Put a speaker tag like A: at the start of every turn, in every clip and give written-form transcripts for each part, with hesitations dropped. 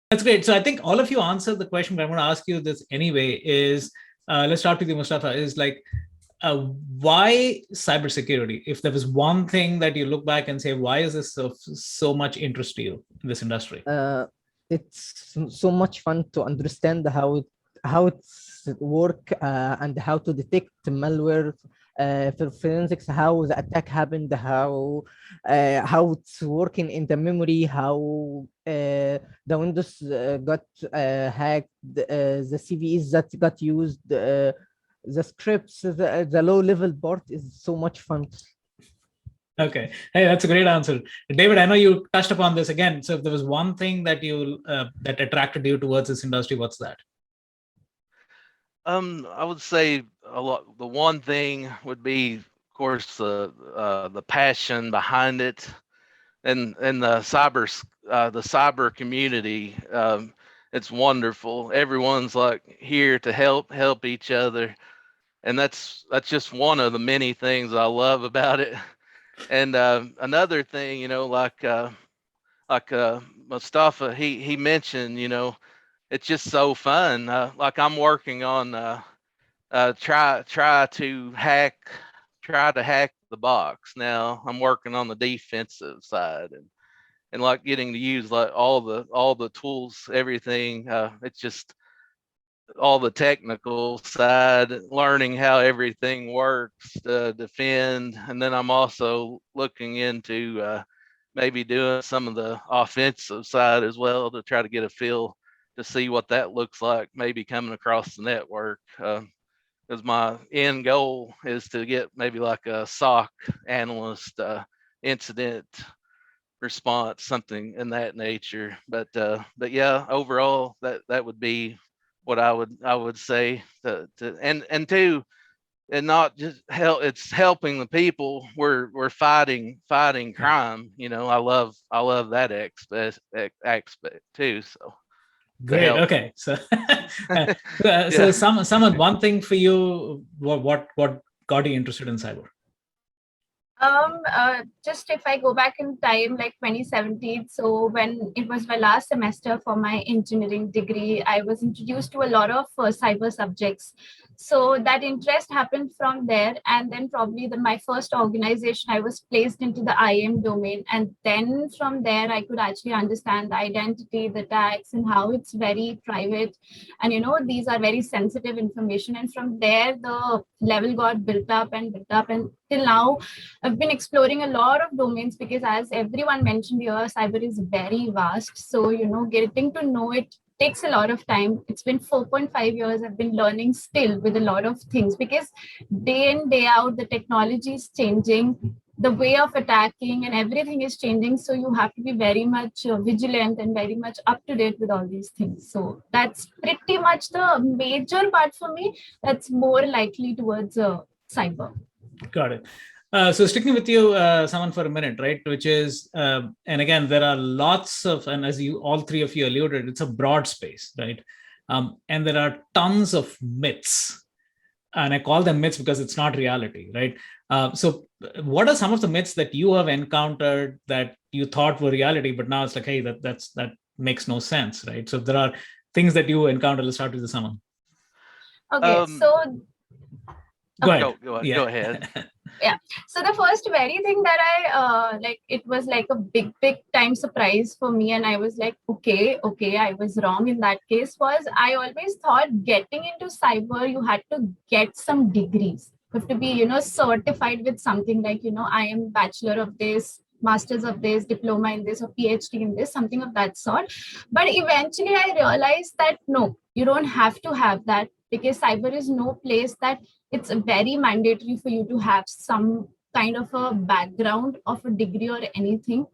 A: That's great. So I think all of you answered the question, but I'm going to ask you this anyway. Is let's start with you, Mustafa. Is like why cybersecurity? If there was one thing that you look back and say, why is this so much interest to you in this industry?
B: It's so much fun to understand how it's work and how to detect malware for forensics, how the attack happened, how it's working in the memory, how the Windows got hacked, the CVEs that got used, the scripts, the low level part is so much fun.
A: Okay. Hey, that's a great answer. David, I know you touched upon this again. So if there was one thing that you that attracted you towards this industry, what's that?
C: I would say a lot. The one thing would be, of course, the passion behind it, and the cyber community. It's wonderful. Everyone's like here to help each other, and that's just one of the many things I love about it. And another thing, like Mustafa, he mentioned, it's just so fun. Like I'm working on try to hack the box. Now I'm working on the defensive side, and like getting to use like all the tools, everything. It's just all the technical side, learning how everything works to defend, and then I'm also looking into maybe doing some of the offensive side as well to try to get a feel to see what that looks like, maybe coming across the network. Because my end goal is to get maybe like a SOC analyst, incident response, something in that nature. But yeah, overall, that would be what I would say and two, and not just help. It's helping the people. We're fighting crime. I love that aspect too. So
A: Great. Okay. So, so
C: yeah.
A: someone, one thing for you, what got you interested in cyber?
D: Just if I go back in time, like 2017, so when it was my last semester for my engineering degree, I was introduced to a lot of cyber subjects. So that interest happened from there. And then probably my first organization, I was placed into the IAM domain. And then from there, I could actually understand the identity, the tags, and how it's very private. And, these are very sensitive information. And from there, the level got built up and built up. And till now, I've been exploring a lot of domains because, as everyone mentioned here, cyber is very vast. So, getting to know it takes a lot of time. It's been 4.5 years. I've been learning still with a lot of things because day in, day out, the technology is changing. The way of attacking and everything is changing. So you have to be very much vigilant and very much up to date with all these things. So that's pretty much the major part for me. That's more likely towards cyber.
A: Got it. So sticking with you, someone for a minute, right? Which is, and again, there are lots of, and as you all three of you alluded, it's a broad space, right? And there are tons of myths, and I call them myths because it's not reality, right? So, what are some of the myths that you have encountered that you thought were reality, but now it's like, hey, that makes no sense, right? So, if there are things that you encounter. Let's start with someone.
D: Okay, so
A: go ahead.
C: Go ahead.
D: Yeah, so the first very thing that I like, it was like a big time surprise for me, and I was like, okay, I was wrong in that case. Was I always thought getting into cyber you had to get some degrees. You have to be certified with something like I am bachelor of this, masters of this, diploma in this, or PhD in this, something of that sort. But eventually I realized that no, you don't have to have that, because cyber is no place that it's very mandatory for you to have some kind of a background of a degree or anything.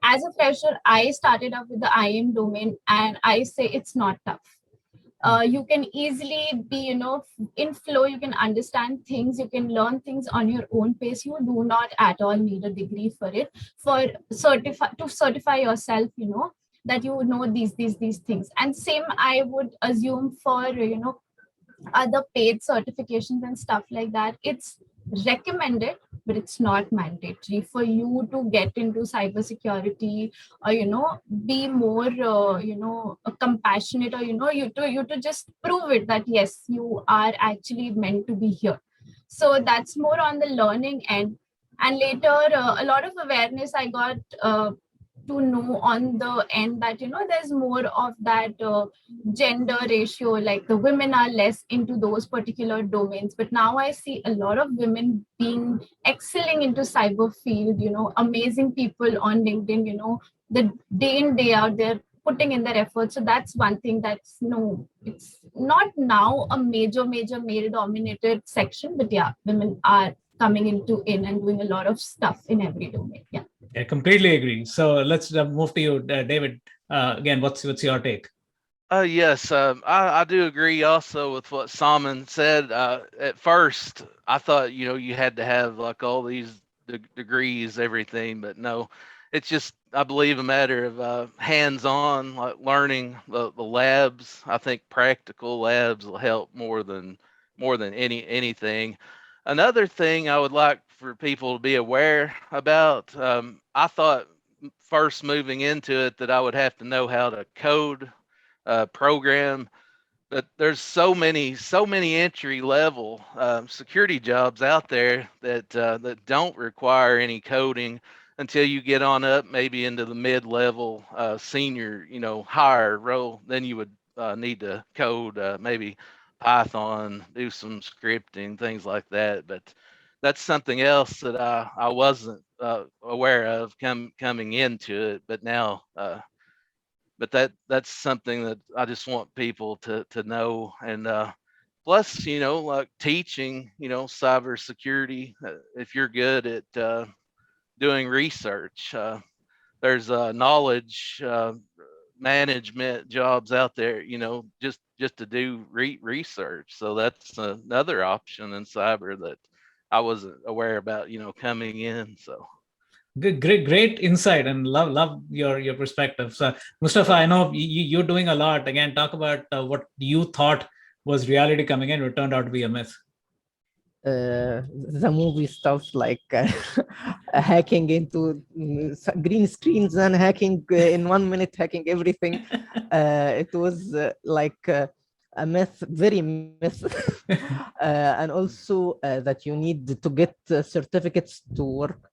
D: As a fresher, I started up with the IAM domain, and I say it's not tough. You can easily be, in flow. You can understand things. You can learn things on your own pace. You do not at all need a degree for it. To certify yourself, that you know these things. And same, I would assume for other paid certifications and stuff like that. It's recommended, but it's not mandatory for you to get into cybersecurity, or be more compassionate, or you to just prove it that yes, you are actually meant to be here. So that's more on the learning end. And later, a lot of awareness I got to know on the end that there's more of that gender ratio, like the women are less into those particular domains, but now I see a lot of women being excelling into cyber field, amazing people on LinkedIn, the day in day out they're putting in their effort. So that's one thing. That's no, it's not now a major male dominated section, but yeah, women are coming into in and doing a lot of stuff in every domain. Yeah.
A: I completely agree. So let's move to you, David. Again, what's your take?
C: Yes, I do agree also with what Salman said. At first, I thought, you had to have like all these degrees, everything, but no, it's just, I believe, a matter of hands-on, like learning the labs. I think practical labs will help more than anything. Another thing I would like for people to be aware about, I thought first moving into it that I would have to know how to code program, but there's so many entry level security jobs out there that don't require any coding until you get on up maybe into the mid-level senior, higher role. Then you would need to code maybe Python, do some scripting, things like that. But that's something else that I wasn't aware of coming into it, but now but that's something that I just want people to know. And plus, like teaching, cybersecurity, if you're good at doing research, there's knowledge management jobs out there, just to do research. So that's another option in cyber that I wasn't aware about, coming in. So
A: Great insight, and love your perspective. So, Mustafa, I know you're doing a lot. Again, talk about what you thought was reality coming in, it turned out to be a myth.
B: The movie stuff like hacking into green screens and hacking in 1 minute, hacking everything. It was like a myth, very myth. And also that you need to get certificates to work